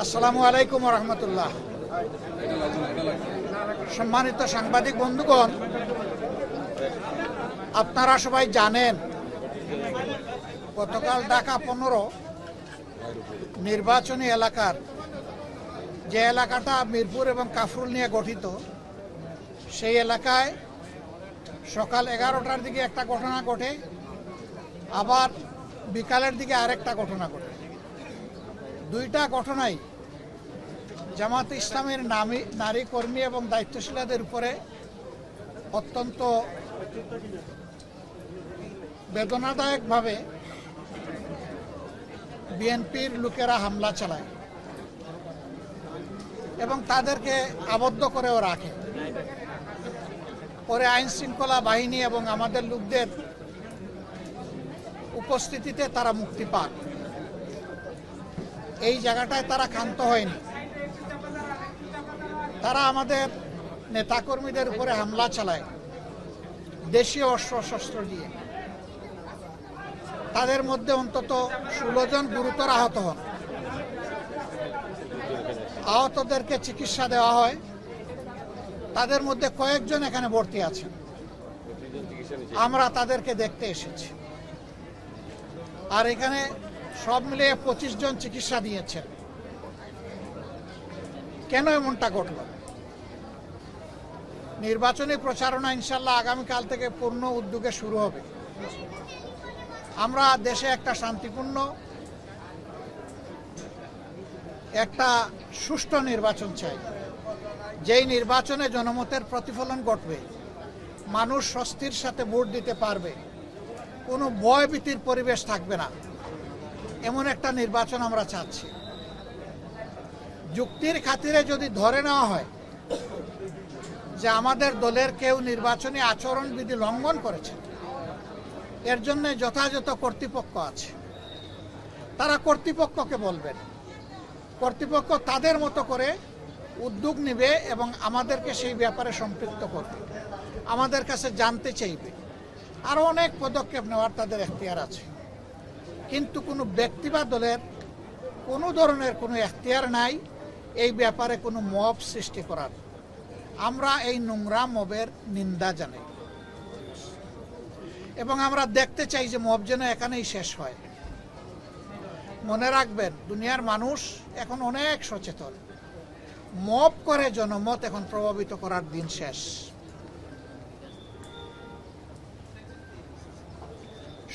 আসসালামু আলাইকুম রহমতুল্লাহ। সম্মানিত সাংবাদিক বন্ধুগণ, আপনারা সবাই জানেন গতকাল ঢাকা 15 নির্বাচনী এলাকার যে এলাকাটা মিরপুর এবং কাফরুল নিয়ে গঠিত, সেই এলাকায় সকাল 11টার দিকে একটা ঘটনা ঘটে, আবার বিকালের দিকে আরেকটা ঘটনা ঘটে। দুইটা ঘটনাই জামাত ইসলামের নারী কর্মী এবং দায়িত্বশীলদের উপরে অত্যন্ত বেদনাদায়কভাবে বিএনপির লোকেরা হামলা চালায় এবং তাদেরকে আবদ্ধ করেও রাখে। পরে আইন শৃঙ্খলা বাহিনী এবং আমাদের লোকদের উপস্থিতিতে তারা মুক্তি পান। এই জায়গাটায় তারা ক্ষান্ত হয়নি। তারা আমাদের নেতাকর্মীদের উপরে হামলা চালায় দেশীয় অস্ত্র দিয়ে। তাদের মধ্যে অন্তত 16 জন গুরুতর আহত হন। আহতদেরকে চিকিৎসা দেওয়া হয়। তাদের মধ্যে কয়েকজন এখানে ভর্তি আছেন। আমরা তাদেরকে দেখতে এসেছি। আর এখানে সব মিলিয়ে 25 জন চিকিৎসা দিয়েছেন। কেন এমনটা ঘটল? নির্বাচনী প্রচারণা ইনশাল্লাহ আগামীকাল থেকে পূর্ণ উদ্যোগে শুরু হবে। আমরা দেশে একটা শান্তিপূর্ণ, একটা সুষ্ঠু নির্বাচন চাই, যেই নির্বাচনে জনমতের প্রতিফলন ঘটবে, মানুষ স্বস্তির সাথে ভোট দিতে পারবে, কোনো ভয়ভীতির পরিবেশ থাকবে না, এমন একটা নির্বাচন আমরা চাচ্ছি। যুক্তির খাতিরে যদি ধরে নেওয়া হয় যে আমাদের দলের কেউ নির্বাচনী আচরণবিধি লঙ্ঘন করেছে, এর জন্য যথাযথ কর্তৃপক্ষ আছে, তারা কর্তৃপক্ষকে বলবেন। কর্তৃপক্ষ তাদের মতো করে উদ্যোগ নেবে এবং আমাদেরকে সেই ব্যাপারে সম্পৃক্ত করবে, আমাদের কাছে জানতে চাইবে। আরও অনেক পদক্ষেপ নেওয়ার তাদের এখতিয়ার আছে। কিন্তু কোনো ব্যক্তি বা দলের কোনো ধরনের কোনো এখতিয়ার নাই এই ব্যাপারে কোনো মব সৃষ্টি করার। আমরা এই নোংরা মবের নিন্দা জানাই এবং আমরা দেখতে চাই যে মব যেন এখানেই শেষ হয়। মনে রাখবেন, দুনিয়ার মানুষ এখন অনেক সচেতন। মব করে জনমত এখন প্রভাবিত করার দিন শেষ।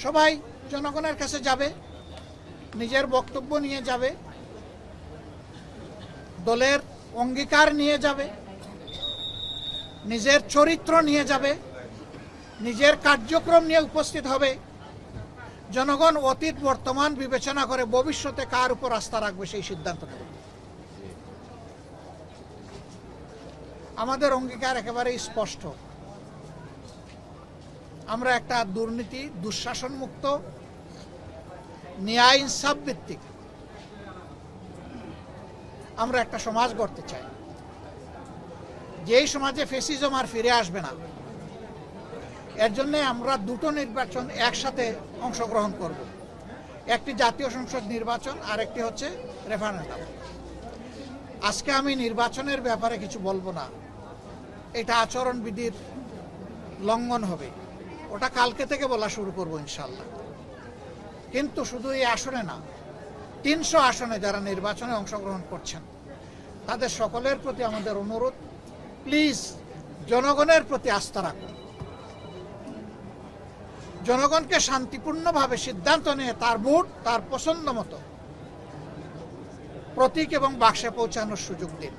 সবাই জনগণের কাছে যাবে, নিজের বক্তব্য নিয়ে যাবে, দলের অঙ্গীকার নিয়ে যাবে, নিজের চরিত্র নিয়ে যাবে, নিজের কার্যক্রম নিয়ে উপস্থিত হবে। জনগণ অতীত বর্তমান বিবেচনা করে ভবিষ্যতে কার উপর আস্থা রাখবে সেই সিদ্ধান্ত নেবে। আমাদের অঙ্গীকার একেবারেই স্পষ্ট। আমরা একটা দুর্নীতি, দুঃশাসন মুক্ত, ন্যায় ইনসাফ ভিত্তিক আমরা একটা সমাজ গড়তে চাই, যেই সমাজে ফ্যাসিজম আর ফিরে আসবে না। এর জন্য আমরা দুটো নির্বাচন একসাথে অংশগ্রহণ করব। একটি জাতীয় সংসদ নির্বাচন আর একটি হচ্ছে রেফারেন্ডাম। আজকে আমি নির্বাচনের ব্যাপারে কিছু বলবো না, এটা আচরণবিধির লঙ্ঘন হবে। ওটা কালকে থেকে বলা শুরু করব ইনশাল্লাহ। কিন্তু শুধু এই আসনে না, 300 আসনে যারা নির্বাচনে অংশগ্রহণ করছেন তাদের সকলের প্রতি আমাদের অনুরোধ, প্লিজ জনগণের প্রতি আস্থা রাখুন। জনগণকে শান্তিপূর্ণভাবে সিদ্ধান্ত নিয়ে তার ভোট তার পছন্দ মতো প্রতীক এবং বাক্সে পৌঁছানোর সুযোগ দিন।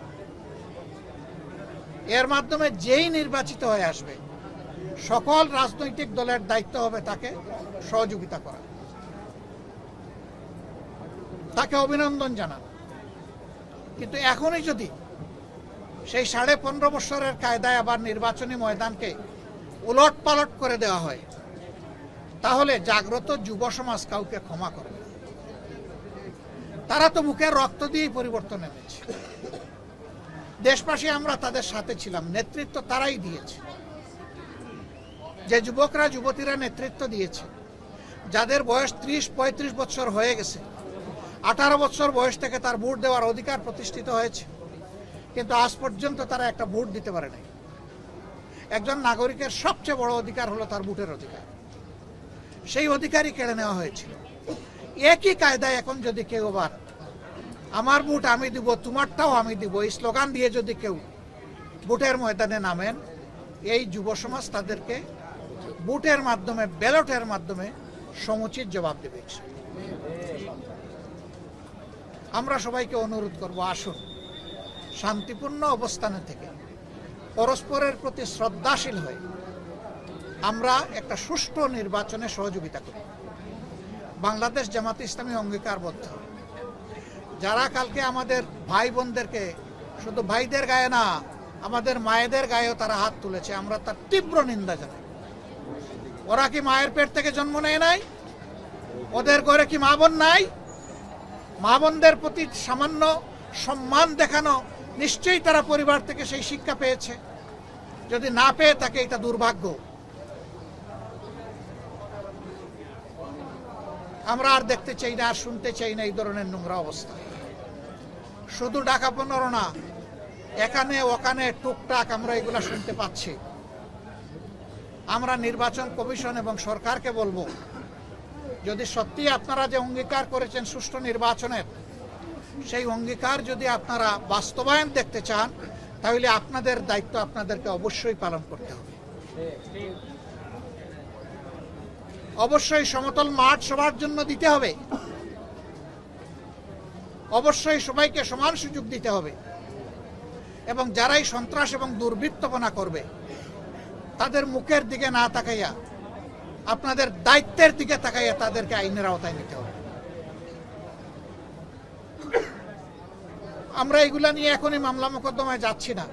এর মাধ্যমে যেই নির্বাচিত হয়ে আসবে, সকল রাজনৈতিক দলের দায়িত্ব হবে তাকে সহযোগিতা করা, তাকে অভিনন্দন জানানো। কিন্তু এখনই যদি সেই 15.5 বছরের কায়দায় আবার নির্বাচনী ময়দানকে উলট পালট করে দেওয়া হয়, তাহলে জাগ্রত যুব সমাজ কাউকে ক্ষমা করবে না। তারা তো মুখের রক্ত দিয়েই পরিবর্তন এনেছে। দেশবাসী আমরা তাদের সাথে ছিলাম, নেতৃত্ব তারাই দিয়েছে। যে যুবকরা যুবতীরা নেতৃত্ব দিয়েছে, যাদের বয়স 30-35 বছর হয়ে গেছে, 18 বছর বয়স থেকে তার ভোট দেওয়ার অধিকার প্রতিষ্ঠিত হয়েছে, কিন্তু আজ পর্যন্ত তারা একটা ভোট দিতে পারে নাই। একজন নাগরিকের সবচেয়ে বড় অধিকার হলো তার ভোটের অধিকার, সেই অধিকারই কেড়ে নেওয়া হয়েছিল। একই কায়দায় এখন যদি কেউ আবার আমার ভোট আমি দিব, তোমারটাও আমি দিব, এই স্লোগান দিয়ে যদি কেউ ভোটের ময়দানে নামেন, এই যুব সমাজ তাদেরকে ভোটের মাধ্যমে, ব্যালটের মাধ্যমে সমুচিত জবাব দেবে। আমরা সবাইকে অনুরোধ করব, আসুন শান্তিপূর্ণ অবস্থানে থেকে পরস্পরের প্রতি শ্রদ্ধাশীল হয়ে আমরা একটা সুষ্ঠু নির্বাচনে সহযোগিতা করি। বাংলাদেশ জামাত ইসলামী অঙ্গীকারবদ্ধ, যারা কালকে আমাদের ভাই বোনদেরকে, শুধু ভাইদের গায়ে না, আমাদের মায়েদের গায়েও তারা হাত তুলেছে, আমরা তার তীব্র নিন্দা জানাই। ওরা কি মায়ের পেট থেকে জন্ম নেয় নাই? ওদের ঘরে কি মা বোন নাই? মা বোনদের প্রতি সামান্য সম্মান দেখানো, নিশ্চয়ই তারা পরিবার থেকে সেই শিক্ষা পেয়েছে। যদি না পেয়ে থাকে, এটা দুর্ভাগ্য। আমরা আর দেখতে চাই না, আর শুনতে চাই না এই ধরনের নোংরা অবস্থা। শুধু ঢাকা 15 না, এখানে ওখানে টুকটাক আমরা এগুলা শুনতে পাচ্ছি। আমরা নির্বাচন কমিশন এবং সরকারকে বলবো, যদি সত্যি আপনারা যে অঙ্গীকার করেছেন সুষ্ঠু নির্বাচনের, সেই অঙ্গীকার যদি আপনারা বাস্তবায়ন দেখতে চান, তাহলে আপনাদের দায়িত্ব আপনাদেরকে অবশ্যই পালন করতে হবে। অবশ্যই সমতল মাঠ সবার জন্য দিতে হবে, অবশ্যই সবাইকে সমান সুযোগ দিতে হবে, এবং যারাই সন্ত্রাস এবং দুর্বৃত্তপনা করবে তাদের মুখের দিকে না তাকাইয়া আপনাদের দায়িত্বের দিকে তাকাইয়া তাদেরকে আইনের আওতায় নিতে হবে। আমরা এগুলা নিয়ে এখনই মামলা মোকদ্দমায় যাচ্ছি না।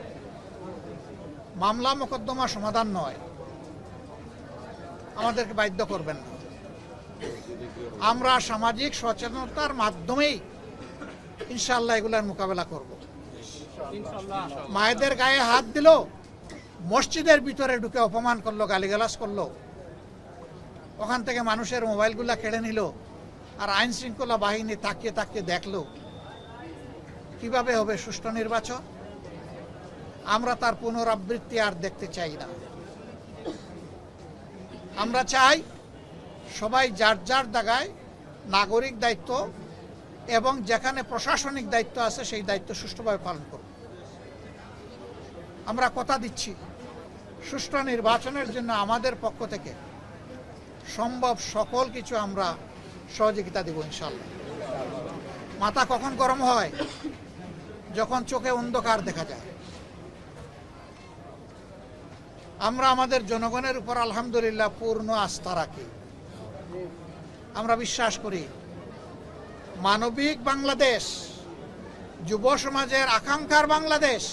মামলা মোকদ্দমা সমাধান নয়, আমাদেরকে বাধ্য করবেন না। আমরা সামাজিক সচেতনতার মাধ্যমেই ইনশাআল্লাহ এগুলার মোকাবেলা করব। মায়েদের গায়ে হাত দিল, মসজিদের ভিতরে ঢুকে অপমান করলো, গালিগালাজ করলো, ওখান থেকে মানুষের মোবাইলগুলা কেড়ে নিল, আর আইন শৃঙ্খলা বাহিনী তাকিয়ে তাকিয়ে দেখলো। কিভাবে হবে সুষ্ঠু নির্বাচন? আমরা তার পুনরাবৃত্তি আর দেখতে চাই না। আমরা চাই সবাই যার যার জায়গায় নাগরিক দায়িত্ব এবং যেখানে প্রশাসনিক দায়িত্ব আছে সেই দায়িত্ব সুষ্ঠুভাবে পালন করব। আমরা কথা দিচ্ছি, সুষ্ঠু নির্বাচনের জন্য আমাদের পক্ষ থেকে সম্ভব সকল কিছু আমরা সহযোগিতা দেব ইনশাআল্লাহ। মাথা কখন গরম হয়? যখন চোখে অন্ধকার দেখা যায়। আমরা আমাদের জনগণের উপর আলহামদুলিল্লাহ পূর্ণ আস্থা রাখি। আমরা বিশ্বাস করি মানবিক বাংলাদেশ, যুব সমাজের আকাঙ্ক্ষার বাংলাদেশ,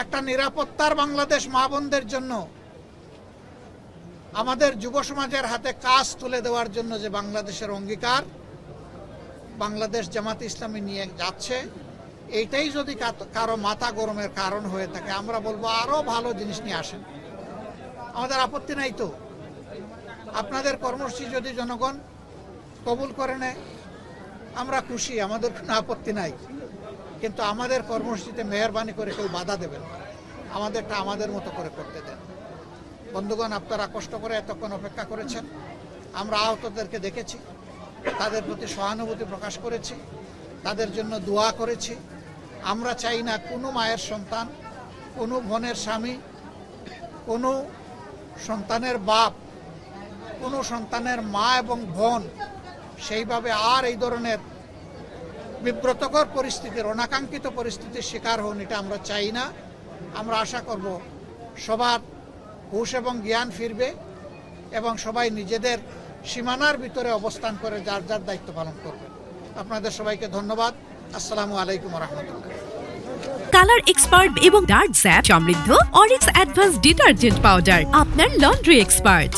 একটা নিরাপত্তার বাংলাদেশ মা বোনদের জন্য, আমাদের যুব সমাজের হাতে কাজ তুলে দেওয়ার জন্য যে বাংলাদেশের অঙ্গীকার বাংলাদেশ জামাত ইসলামী নিয়ে যাচ্ছে, এইটাই যদি কারো মাথা গরমের কারণ হয়ে থাকে, আমরা বলবো আরো ভালো জিনিস নিয়ে আসেন, আমাদের আপত্তি নাই। তো আপনাদের কর্মসূচি যদি জনগণ কবুল করে নেয় আমরা খুশি, আমাদের কোনো আপত্তি নাই। কিন্তু আমাদের কর্মসূচিতে মেহরবানি করে কেউ বাধা দেবেন না, আমাদেরটা আমাদের মতো করে করতে দেন। বন্ধুগণ, আপনারা কষ্ট করে এতক্ষণ অপেক্ষা করেছেন, আমরা আহতদেরকে দেখেছি, তাদের প্রতি সহানুভূতি প্রকাশ করেছি, তাদের জন্য দোয়া করেছি। আমরা চাই না কোনো মায়ের সন্তান, কোনো বোনের স্বামী, কোনো সন্তানের বাপ, কোনো সন্তানের মা এবং বোন সেইভাবে আর এই ধরনের বিব্রতকর পরিস্থিতির, অনাকাঙ্ক্ষিত পরিস্থিতির শিকার হন, এটা আমরা চাই না। আমরা আশা করব সবার হুঁশ এবং জ্ঞান ফিরবে এবং সবাই নিজেদের সীমানার ভিতরে অবস্থান করে যার যার দায়িত্ব পালন করবে। আপনাদের সবাইকে ধন্যবাদ। আসসালামু আলাইকুম ওয়া রাহমাতুল্লাহ। কালার এক্সপার্ট এবং ডার্ক স্যাপ সমৃদ্ধ অরিক্স অ্যাডভান্স ডিটারজেন্ট পাউডার, আপনার লন্ড্রি এক্সপার্ট।